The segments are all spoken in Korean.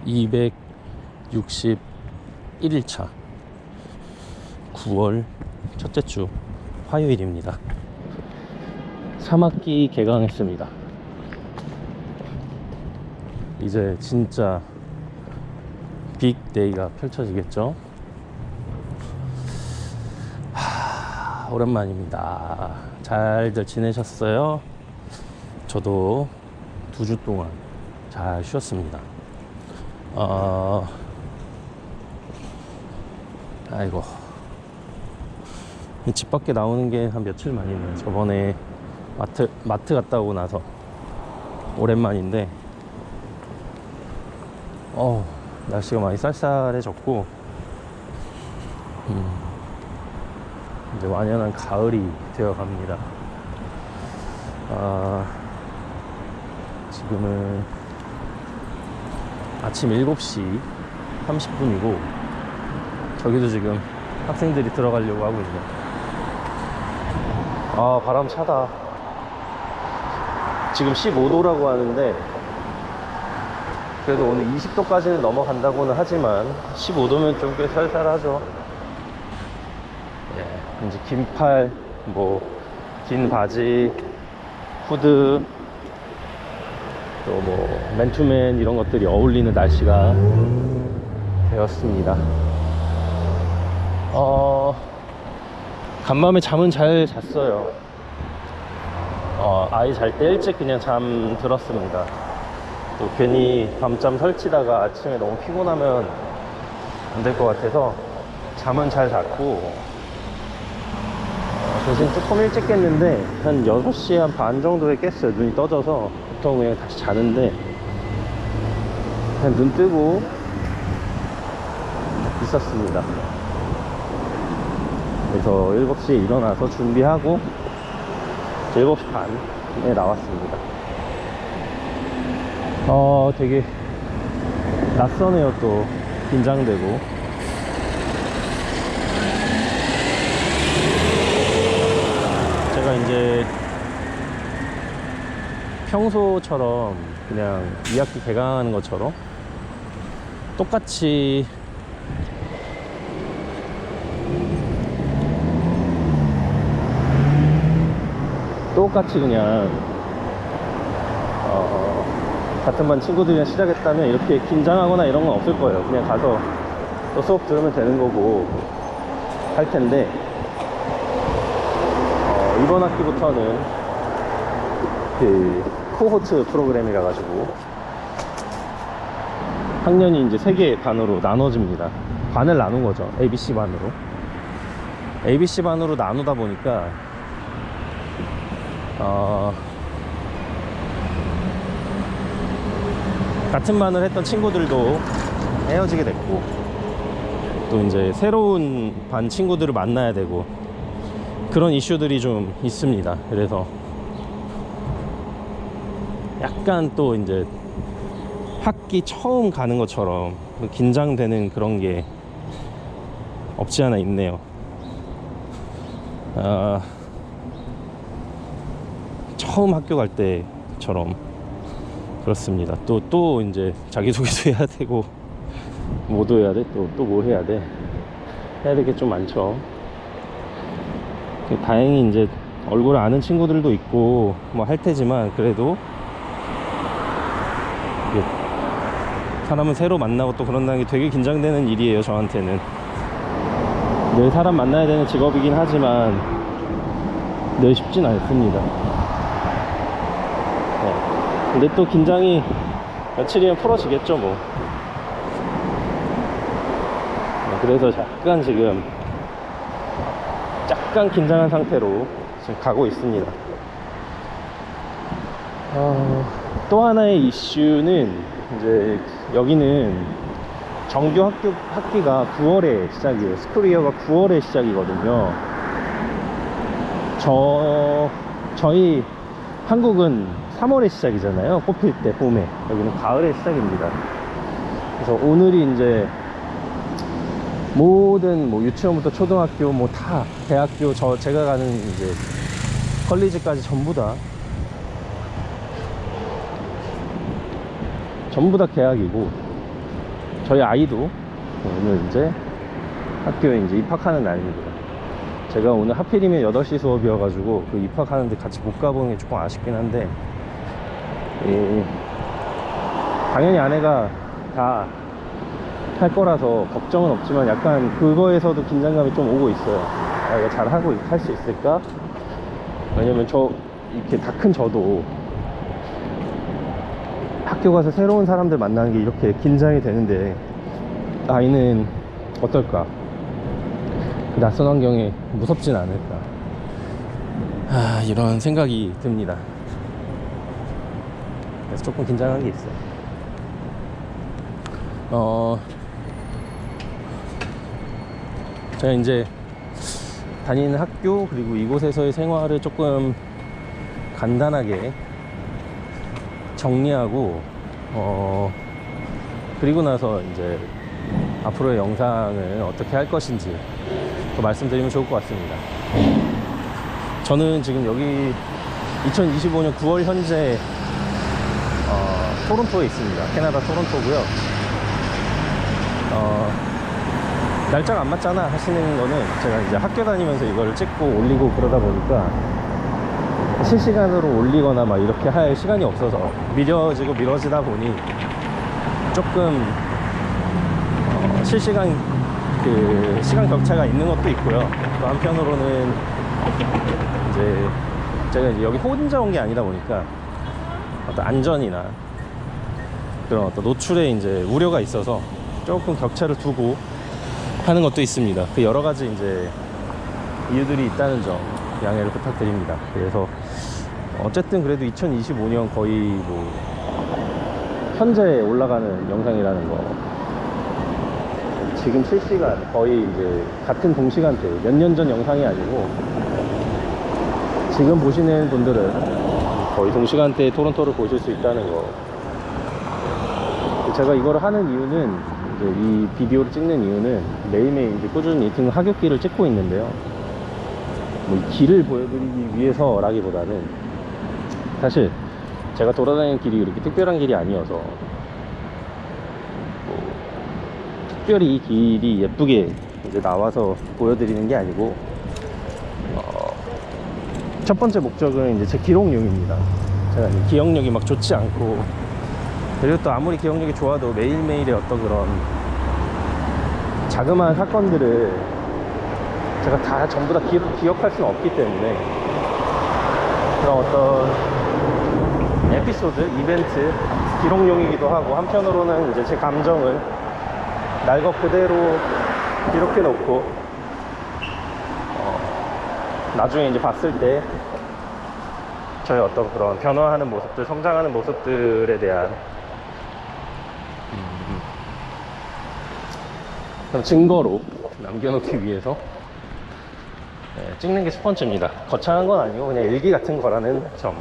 261일차 9월 첫째 주 화요일입니다. 3학기 개강했습니다. 이제 진짜 빅데이가 펼쳐지겠죠? 오랜만입니다. 잘들 지내셨어요? 저도 2주 동안 잘 쉬었습니다. 아이고, 집 밖에 나오는 게 한 며칠 만이네. 저번에 마트 갔다 오고 나서 오랜만인데, 날씨가 많이 쌀쌀해졌고, 이제 완연한 가을이 되어 갑니다. 지금은 아침 7시 30분이고 저기도 지금 학생들이 들어가려고 하고 있네. 바람 차다. 지금 15도라고 하는데 그래도 오늘 20도까지는 넘어간다고는 하지만 15도면 좀 꽤 쌀쌀하죠. 이제 긴팔, 긴 바지, 후드, 또 맨투맨 이런 것들이 어울리는 날씨가 되었습니다. 간밤에 잠은 잘 잤어요. 아이 잘 때 일찍 그냥 잠 들었습니다. 또 괜히 밤잠 설치다가 아침에 너무 피곤하면 안 될 것 같아서 잠은 잘 잤고, 대신 조금 일찍 깼는데 한 6시 한 반 정도에 깼어요. 눈이 떠져서. 보통 그냥 다시 자는데 그냥 눈 뜨고 있었습니다. 그래서 7시에 일어나서 준비하고 7시 반에 나왔습니다. 되게 낯서네요. 또 긴장되고. 제가 이제 평소처럼 그냥 2학기 개강하는 것처럼 똑같이 그냥 같은 반 친구들이랑 시작했다면 이렇게 긴장하거나 이런 건 없을 거예요. 그냥 가서 또 수업 들으면 되는 거고 할 텐데, 이번 학기부터는 그 코호트 프로그램이라 가지고 학년이 이제 3개 반으로 나눠집니다. 반을 나눈 거죠. ABC 반으로 나누다 보니까 같은 반을 했던 친구들도 헤어지게 됐고, 또 이제 새로운 반 친구들을 만나야 되고, 그런 이슈들이 좀 있습니다. 그래서 약간 또 이제 학기 처음 가는 것처럼 긴장되는 그런 게 없지 않아 있네요. 처음 학교 갈 때처럼 그렇습니다. 또 이제 자기소개도 해야 되고, 뭐도 해야 돼, 또 뭐 해야 돼, 해야 될 게 좀 많죠. 다행히 이제 얼굴을 아는 친구들도 있고 할 테지만, 그래도 사람은 새로 만나고 또 그런다는 게 되게 긴장되는 일이에요. 저한테는 늘 사람 만나야 되는 직업이긴 하지만 늘 쉽진 않습니다. 근데 또 긴장이 며칠이면 풀어지겠죠. 그래서 약간 긴장한 상태로 지금 가고 있습니다. 또 하나의 이슈는 이제 여기는 정규 학기가 9월에 시작이에요. 스쿨이어가 9월에 시작이거든요. 저희 한국은 3월에 시작이잖아요. 꽃필 때, 봄에. 여기는 가을에 시작입니다. 그래서 오늘이 이제 모든 유치원부터 초등학교 다 대학교, 제가 가는 이제 컬리지까지 전부 다 개학이고, 저희 아이도 오늘 이제 학교에 이제 입학하는 날입니다. 제가 오늘 하필이면 8시 수업이어가지고 그 입학하는데 같이 못 가보는 게 조금 아쉽긴 한데, 당연히 아내가 다 할 거라서 걱정은 없지만 약간 그거에서도 긴장감이 좀 오고 있어요. 아, 이거 잘하고 할 수 있을까? 왜냐면 이렇게 다 큰 저도 학교 가서 새로운 사람들 만나는 게 이렇게 긴장이 되는데, 아이는 어떨까? 그 낯선 환경에 무섭진 않을까? 이런 생각이 듭니다. 그래서 조금 긴장한 게 있어요. 제가 이제 다니는 학교 그리고 이곳에서의 생활을 조금 간단하게 정리하고, 그리고 나서 이제 앞으로의 영상을 어떻게 할 것인지 또 말씀드리면 좋을 것 같습니다. 저는 지금 여기 2025년 9월 현재 토론토에 있습니다. 캐나다 토론토고요. 날짜가 안 맞잖아 하시는 거는, 제가 이제 학교 다니면서 이걸 찍고 올리고 그러다 보니까 실시간으로 올리거나 막 이렇게 할 시간이 없어서 미뤄지다 보니 조금 실시간 그 시간 격차가 있는 것도 있고요. 또 한편으로는 이제 제가 이제 여기 혼자 온 게 아니다 보니까 어떤 안전이나 그런 어떤 노출에 이제 우려가 있어서 조금 격차를 두고 하는 것도 있습니다. 그 여러 가지 이제 이유들이 있다는 점 양해를 부탁드립니다. 그래서 어쨌든 그래도 2025년 거의 뭐 현재 올라가는 영상이라는 거, 지금 실시간 거의 이제 같은 동시간대, 몇 년 전 영상이 아니고 지금 보시는 분들은 거의 동시간대에 토론토를 보실 수 있다는 거. 제가 이거를 하는 이유는, 이제 이 비디오를 찍는 이유는 매일매일 이제 꾸준히 등 하굣길을 찍고 있는데요, 뭐 이 길을 보여드리기 위해서라기보다는 사실 제가 돌아다니는 길이 그렇게 특별한 길이 아니어서 뭐 특별히 이 길이 예쁘게 이제 나와서 보여드리는 게 아니고, 첫 번째 목적은 이제 제 기록용입니다. 제가 이제 기억력이 막 좋지 않고, 그리고 또 아무리 기억력이 좋아도 매일매일의 어떤 그런 자그마한 사건들을 제가 다 전부 다 기억할 수는 없기 때문에, 그런 어떤 에피소드, 이벤트, 기록용이기도 하고, 한편으로는 이제 제 감정을 날 것 그대로 기록해 놓고 나중에 이제 봤을 때 저의 어떤 그런 변화하는 모습들, 성장하는 모습들에 대한 증거로 남겨놓기 위해서 찍는 게 첫 번째입니다. 거창한 건 아니고 그냥 일기 같은 거라는 점.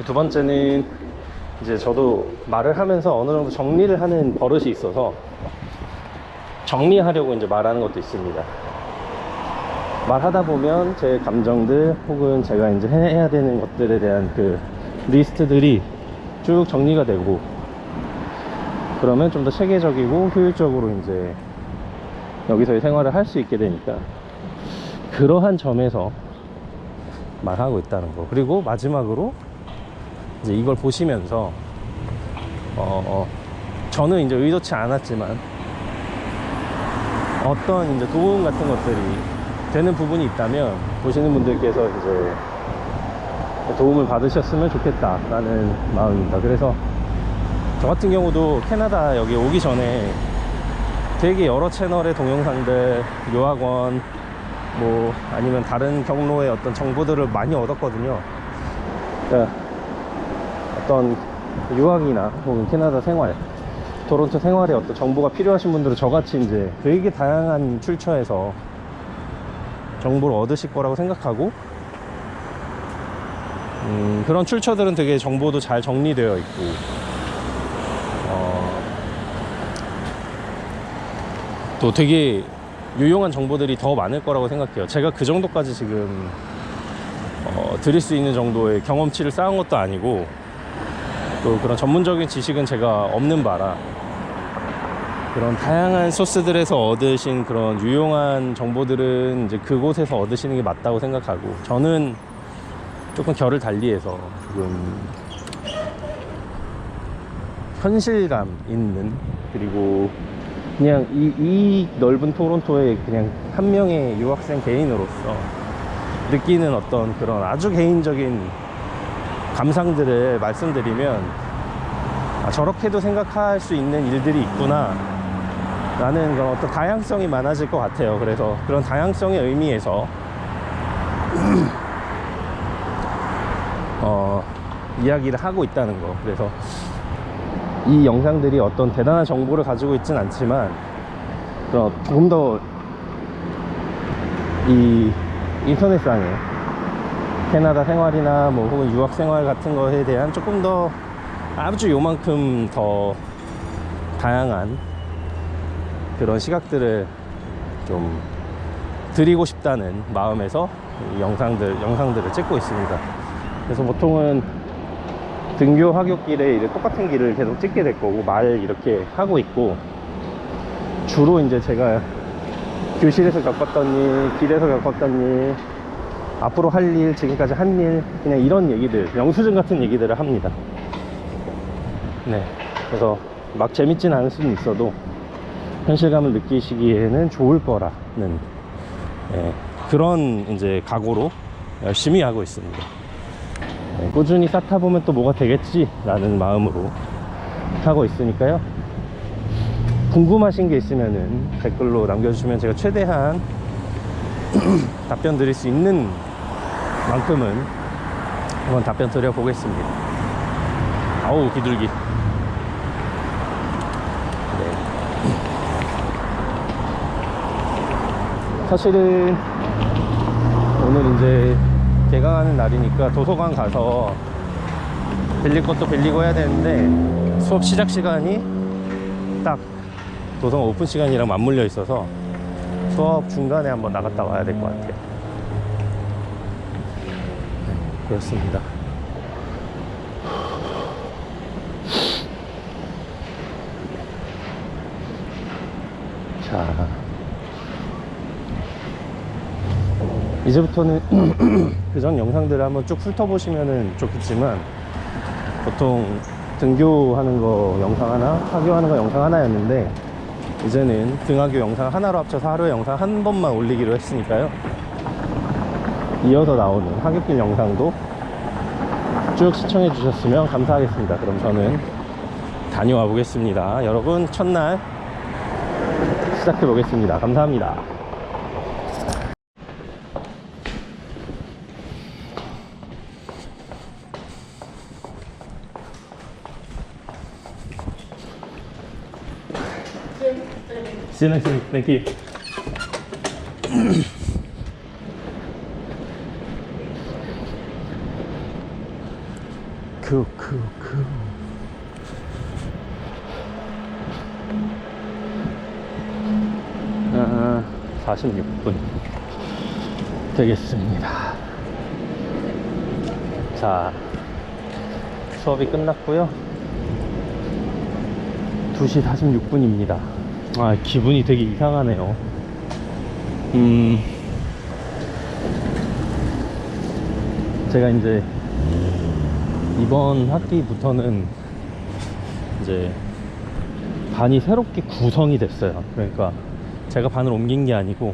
두 번째는 이제 저도 말을 하면서 어느 정도 정리를 하는 버릇이 있어서 정리하려고 이제 말하는 것도 있습니다. 말하다 보면 제 감정들 혹은 제가 이제 해야 되는 것들에 대한 그 리스트들이 쭉 정리가 되고, 그러면 좀 더 체계적이고 효율적으로 이제 여기서의 생활을 할 수 있게 되니까, 그러한 점에서 말하고 있다는 거. 그리고 마지막으로 이제 이걸 보시면서 저는 이제 의도치 않았지만 어떤 이제 도움 같은 것들이 되는 부분이 있다면 보시는 분들께서 이제 도움을 받으셨으면 좋겠다라는 마음입니다. 그래서 저 같은 경우도 캐나다 여기 오기 전에 되게 여러 채널의 동영상들, 유학원 뭐 아니면 다른 경로의 어떤 정보들을 많이 얻었거든요. 그러니까 어떤 유학이나 혹은 캐나다 생활, 토론토 생활에 어떤 정보가 필요하신 분들은 저같이 이제 되게 다양한 출처에서 정보를 얻으실 거라고 생각하고, 그런 출처들은 되게 정보도 잘 정리되어 있고, 또 되게 유용한 정보들이 더 많을 거라고 생각해요. 제가 그 정도까지 지금 드릴 수 있는 정도의 경험치를 쌓은 것도 아니고, 또 그런 전문적인 지식은 제가 없는 바라 그런 다양한 소스들에서 얻으신 그런 유용한 정보들은 이제 그곳에서 얻으시는 게 맞다고 생각하고, 저는 조금 결을 달리해서 지금 현실감 있는, 그리고 그냥 이 넓은 토론토에 그냥 한 명의 유학생 개인으로서 느끼는 어떤 그런 아주 개인적인 감상들을 말씀드리면, 아, 저렇게도 생각할 수 있는 일들이 있구나 라는 그런 어떤 다양성이 많아질 것 같아요. 그래서 그런 다양성의 의미에서 이야기를 하고 있다는 거. 그래서 이 영상들이 어떤 대단한 정보를 가지고 있진 않지만, 조금 더 이 인터넷상에 캐나다 생활이나 뭐 혹은 유학 생활 같은 거에 대한 조금 더 아주 요만큼 더 다양한 그런 시각들을 좀 드리고 싶다는 마음에서 이 영상들을 찍고 있습니다. 그래서 보통은 등교 하굣길에 이제 똑같은 길을 계속 찍게 될 거고, 말 이렇게 하고 있고, 주로 이제 제가 교실에서 겪었던 일, 길에서 겪었던 일, 앞으로 할 일, 지금까지 한 일, 그냥 이런 얘기들, 영수증 같은 얘기들을 합니다. 네, 그래서 막 재밌진 않을 수는 있어도 현실감을 느끼시기에는 좋을 거라는, 네, 그런 이제 각오로 열심히 하고 있습니다. 네, 꾸준히 쌓다 보면 또 뭐가 되겠지 라는 마음으로 하고 있으니까요. 궁금하신 게 있으면은 댓글로 남겨주시면 제가 최대한 답변 드릴 수 있는 만큼은 한번 답변 드려 보겠습니다. 아우, 비둘기. 네. 사실은 오늘 이제 개강하는 날이니까 도서관 가서 빌릴 것도 빌리고 해야 되는데, 수업 시작 시간이 딱 도서관 오픈 시간이랑 맞물려 있어서 수업 중간에 한번 나갔다 와야 될 것 같아요. 네, 그렇습니다. 자, 이제부터는 그전 영상들을 한번 쭉 훑어보시면 좋겠지만, 보통 등교하는 거 영상 하나, 하교하는 거 영상 하나였는데, 이제는 등하교 영상 하나로 합쳐서 하루에 영상 한 번만 올리기로 했으니까요. 이어서 나오는 하굣길 영상도 쭉 시청해 주셨으면 감사하겠습니다. 그럼 저는 다녀와 보겠습니다. 여러분, 첫날 시작해 보겠습니다. 감사합니다. See you next week. Thank you. Cool. 46분 되겠습니다. 자, 수업이 끝났고요. 2시 46분입니다. 아, 기분이 되게 이상하네요. 제가 이제 이번 학기부터는 이제 반이 새롭게 구성이 됐어요. 그러니까 제가 반을 옮긴 게 아니고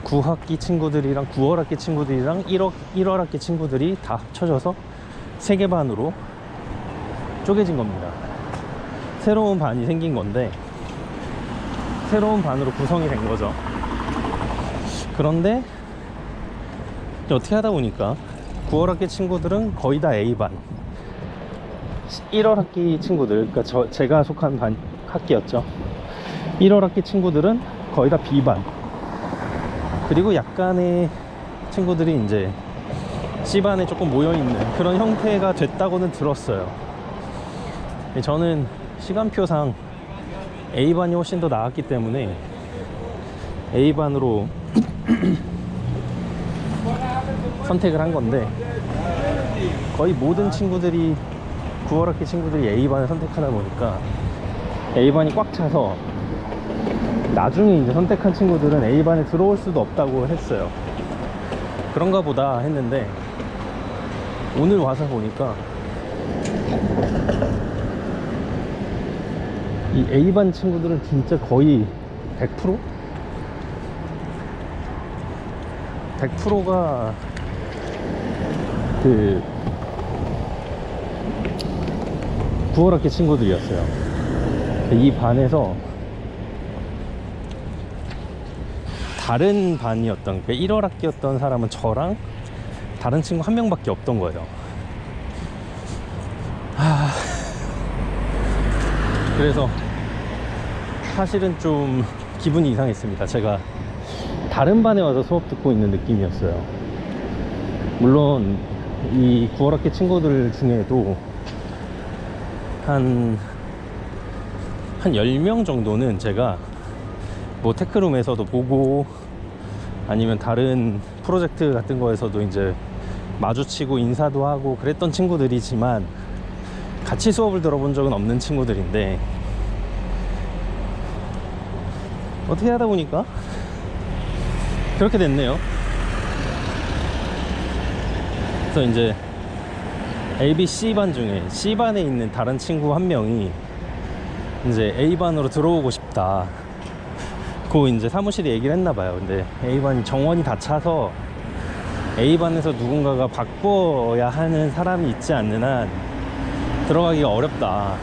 9학기 친구들이랑 9월 학기 친구들이랑 1월 학기 친구들이 다 합쳐져서 3개 반으로 쪼개진 겁니다. 새로운 반이 생긴 건데, 새로운 반으로 구성이 된 거죠. 그런데 어떻게 하다 보니까 9월 학기 친구들은 거의 다 A반, 1월 학기 친구들, 그러니까 제가 속한 반 학기였죠. 1월 학기 친구들은 거의 다 B반, 그리고 약간의 친구들이 이제 C반에 조금 모여있는 그런 형태가 됐다고는 들었어요. 저는 시간표상 A반이 훨씬 더 나았기 때문에 A반으로 선택을 한 건데, 거의 모든 친구들이 9월 학기 친구들이 A반을 선택하다 보니까 A반이 꽉 차서 나중에 이제 선택한 친구들은 A반에 들어올 수도 없다고 했어요. 그런가 보다 했는데 오늘 와서 보니까 이 A반 친구들은 진짜 거의 100%? 100%가 그 9월학기 친구들이었어요. 이 반에서 다른 반이었던, 그러니까 1월학기였던 사람은 저랑 다른 친구 한 명밖에 없던 거예요. 그래서 사실은 좀 기분이 이상했습니다. 제가 다른 반에 와서 수업 듣고 있는 느낌이었어요. 물론 이 9월학기 친구들 중에도 한 10명 정도는 제가 뭐 테크룸에서도 보고 아니면 다른 프로젝트 같은 거에서도 이제 마주치고 인사도 하고 그랬던 친구들이지만 같이 수업을 들어본 적은 없는 친구들인데 어떻게 하다 보니까 그렇게 됐네요. 그래서 이제 A, B, C반 중에 C반에 있는 다른 친구 한 명이 이제 A반으로 들어오고 싶다 고 이제 사무실에 얘기를 했나봐요. 근데 A반이 정원이 다 차서 A반에서 누군가가 바꿔야 하는 사람이 있지 않는 한 들어가기가 어렵다,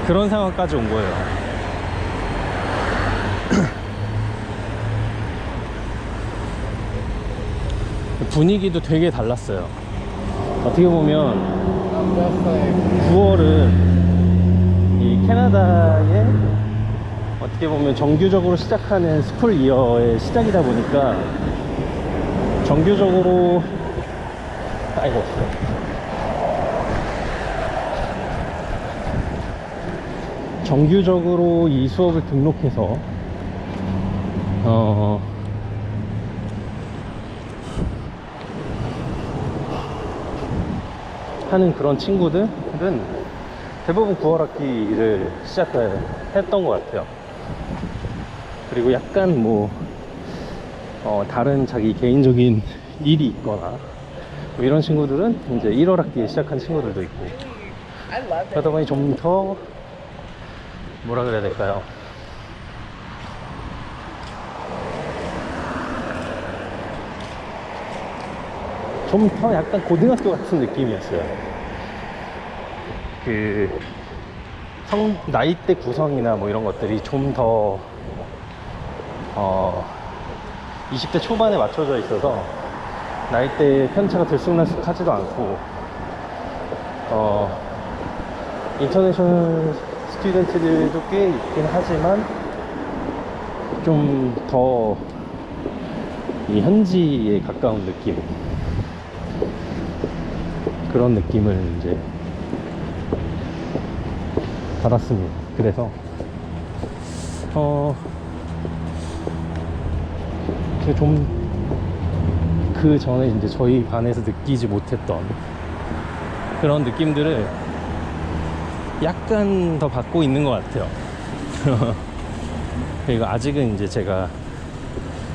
그런 상황까지 온 거예요. 분위기도 되게 달랐어요. 어떻게 보면 9월은 이 캐나다의 어떻게 보면 정규적으로 시작하는 스쿨 이어의 시작이다 보니까 정규적으로 정규적으로 이 수업을 등록해서 하는 그런 친구들은 대부분 9월학기를 시작했던 것 같아요. 그리고 약간 뭐 다른 자기 개인적인 일이 있거나 뭐 이런 친구들은 이제 1월학기에 시작한 친구들도 있고, 그러다 보니 좀 더 뭐라 그래야 될까요? 좀 더 약간 고등학교 같은 느낌이었어요. 그 나이대 구성이나 뭐 이런 것들이 좀 더 20대 초반에 맞춰져 있어서 나이대 편차가 들쑥날쑥하지도 않고 인터내셔널 스튜던트들도 꽤 있긴 하지만 좀 더 이 현지에 가까운 느낌, 그런 느낌을 이제 받았습니다. 그래서 제가 좀 그 전에 이제 저희 반에서 느끼지 못했던 그런 느낌들을 약간 더 받고 있는 것 같아요. 그리고 아직은 이제 제가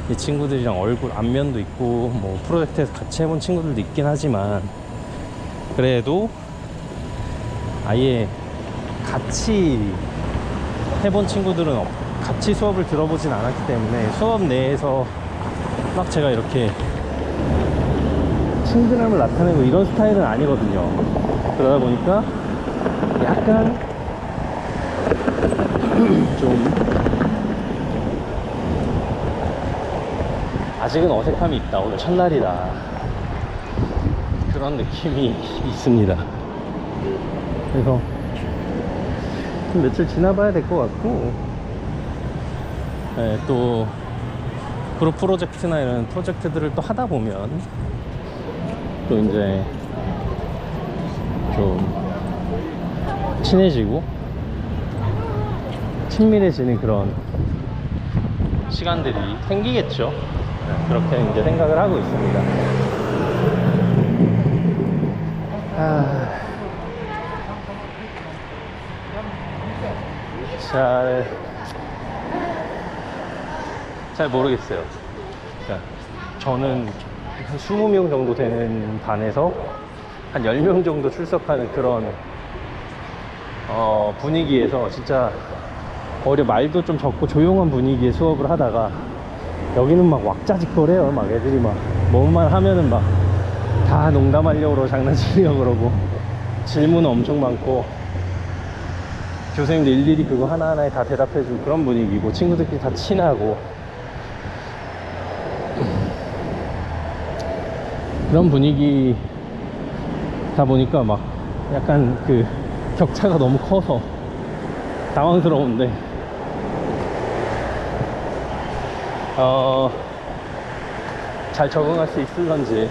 이 친구들이랑 얼굴 안면도 있고 뭐 프로젝트에서 같이 해본 친구들도 있긴 하지만 그래도 아예 같이 해본 친구들은 같이 수업을 들어보진 않았기 때문에 수업 내에서 막 제가 이렇게 친근함을 나타내고 이런 스타일은 아니거든요. 그러다 보니까 약간 좀 아직은 어색함이 있다. 오늘 첫날이라 그런 느낌이 있습니다. 그래서 좀 며칠 지나봐야 될 것 같고, 네, 또 그룹 프로젝트나 이런 프로젝트들을 또 하다 보면 또 이제 좀 친해지고 친밀해지는 그런 시간들이 생기겠죠. 네, 그렇게 이제 생각을 하고 있습니다. 잘 모르겠어요. 그러니까 저는 한 20명 정도 되는 반에서 한 10명 정도 출석하는 그런 분위기에서 진짜 말도 좀 적고 조용한 분위기의 수업을 하다가 여기는 막 왁자지껄해요. 막 애들이 막 뭐만 하면은 막 다 농담하려고 그러고 장난치려고 그러고 질문 엄청 많고 교수님들 일일이 그거 하나하나에 다 대답해주고 그런 분위기고 친구들끼리 다 친하고 그런 분위기다 보니까 막 약간 그 격차가 너무 커서 당황스러운데 잘 적응할 수 있을런지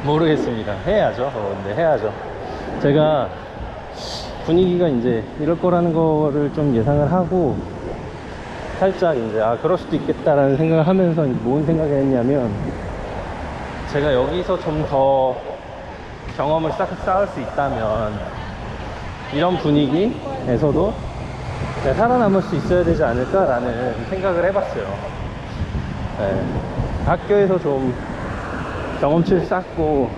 모르겠습니다. 해야죠. 근데 해야죠. 제가 분위기가 이제 이럴 거라는 거를 좀 예상을 하고 살짝 이제 그럴 수도 있겠다라는 생각을 하면서 뭔 생각을 했냐면 제가 여기서 좀 더 경험을 쌓을 수 있다면 이런 분위기에서도 내가 살아남을 수 있어야 되지 않을까라는 생각을 해봤어요. 네. 학교에서 좀 경험치를 쌓고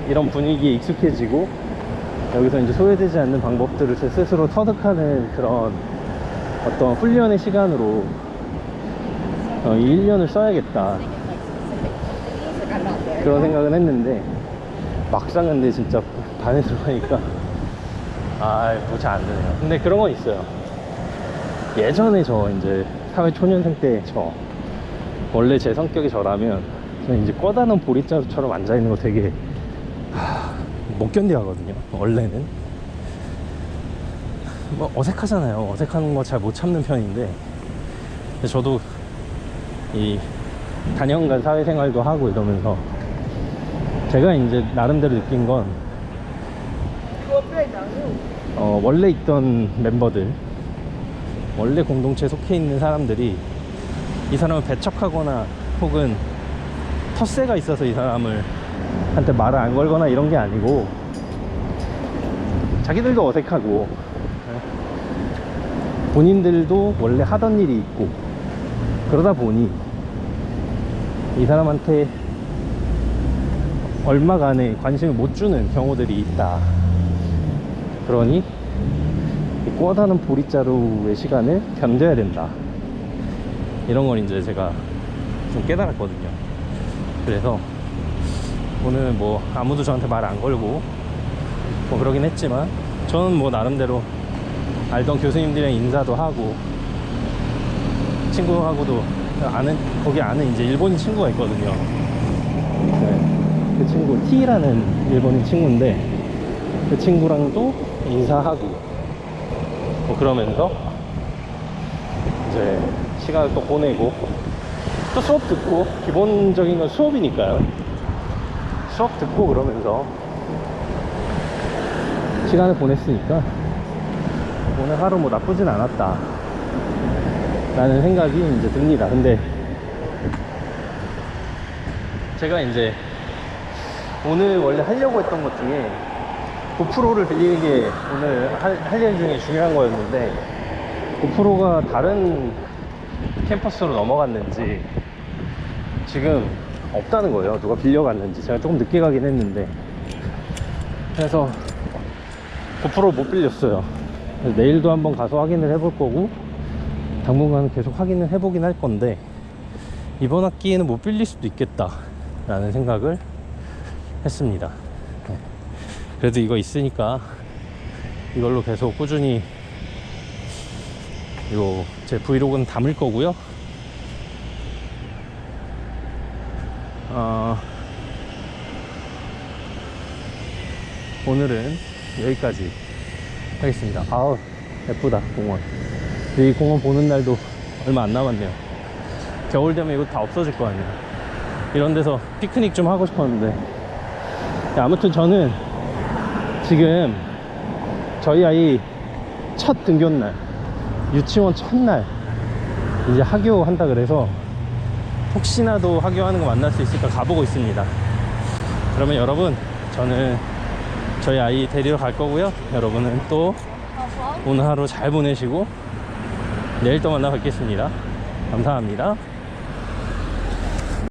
이런 분위기에 익숙해지고 여기서 이제 소외되지 않는 방법들을 제 스스로 터득하는 그런 어떤 훈련의 시간으로 이 1년을 써야겠다 그런 생각은 했는데 막상 근데 진짜 반에 들어가니까 도저히 안 되네요. 근데 그런 건 있어요. 예전에 저 이제 사회초년생 때 원래 제 성격이 저라면 저는 이제 꺼다놓은 보릿자루처럼 앉아있는 거 되게 못 견뎌하거든요. 원래는 뭐 어색하잖아요. 어색한 거 잘 못 참는 편인데 근데 저도 이 단연간 사회생활도 하고 이러면서 제가 이제 나름대로 느낀 건 원래 있던 멤버들 원래 공동체에 속해 있는 사람들이 이 사람을 배척하거나 혹은 텃세가 있어서 이 사람을 한테 말을 안 걸거나 이런 게 아니고 자기들도 어색하고 본인들도 원래 하던 일이 있고 그러다 보니 이 사람한테 얼마간의 관심을 못 주는 경우들이 있다. 그러니 꼬다는 보릿자루의 시간을 견뎌야 된다. 이런 걸 이제 제가 좀 깨달았거든요. 그래서 오늘 뭐 아무도 저한테 말 안 걸고 뭐 그러긴 했지만 저는 뭐 나름대로 알던 교수님들이랑 인사도 하고 친구하고도 거기 아는 이제 일본인 친구가 있거든요. 네, 그 친구 T라는 일본인 친구인데 그 친구랑도 인사하고 뭐 그러면서 이제 시간을 또 보내고 또 수업 듣고 기본적인 건 수업이니까요. 수업 듣고 그러면서 시간을 보냈으니까 오늘 하루 뭐 나쁘진 않았다 라는 생각이 이제 듭니다. 근데 제가 이제 오늘 원래 하려고 했던 것 중에 고프로를 빌리는 게 오늘 할 일 중에 중요한 거였는데 고프로가 다른 캠퍼스로 넘어갔는지 지금 없다는 거예요. 누가 빌려갔는지. 제가 조금 늦게 가긴 했는데 그래서 고프로를 못 빌렸어요. 그래서 내일도 한번 가서 확인을 해볼 거고 당분간은 계속 확인을 해보긴 할 건데 이번 학기에는 못 빌릴 수도 있겠다 라는 생각을 했습니다. 네. 그래도 이거 있으니까 이걸로 계속 꾸준히 제 브이로그는 담을 거고요. 오늘은 여기까지 하겠습니다. 아우 예쁘다 공원. 이 공원 보는 날도 얼마 안 남았네요. 겨울 되면 이거 다 없어질 거 아니에요. 이런 데서 피크닉 좀 하고 싶었는데 아무튼 저는 지금 저희 아이 첫 등교날 유치원 첫날 이제 하교 한다 그래서 혹시나도 하교하는 거 만날 수 있을까 가보고 있습니다. 그러면 여러분 저는 저희 아이 데리러 갈 거고요. 여러분은 또 오늘 하루 잘 보내시고 내일 또 만나 뵙겠습니다. 감사합니다.